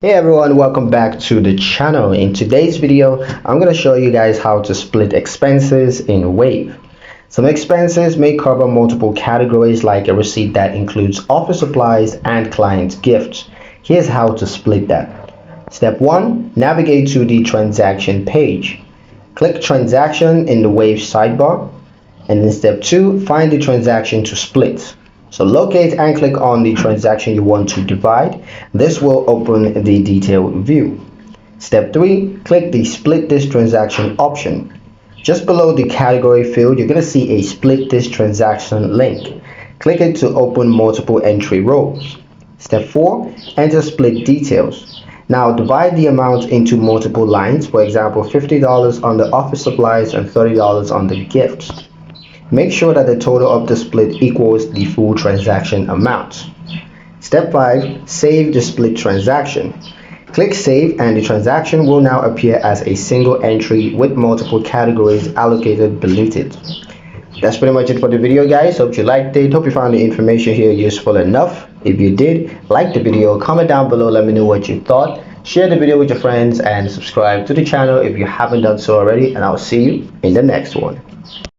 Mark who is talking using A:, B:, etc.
A: Hey everyone, welcome back to the channel. In today's video, I'm going to show you guys how to split expenses in Wave. Some expenses may cover multiple categories like a receipt that includes office supplies and client gifts. Here's how to split that. Step 1. Navigate to the transaction page. Click transaction in the Wave sidebar. And in step 2, find the transaction to split. So locate and click on the transaction you want to divide. This will open the detailed view. Step 3, click the split this transaction option. Just below the category field, you're going to see a split this transaction link. Click it to open multiple entry rows. Step 4, enter split details. Now divide the amount into multiple lines, for example $50 on the office supplies and $30 on the gifts. Make sure that the total of the split equals the full transaction amount. Step 5. Save the split transaction. Click Save and the transaction will now appear as a single entry with multiple categories allocated beneath it. That's pretty much it for the video, guys. Hope you liked it. Hope you found the information here useful enough. If you did, like the video, comment down below, let me know what you thought. Share the video with your friends and subscribe to the channel if you haven't done so already, and I'll see you in the next one.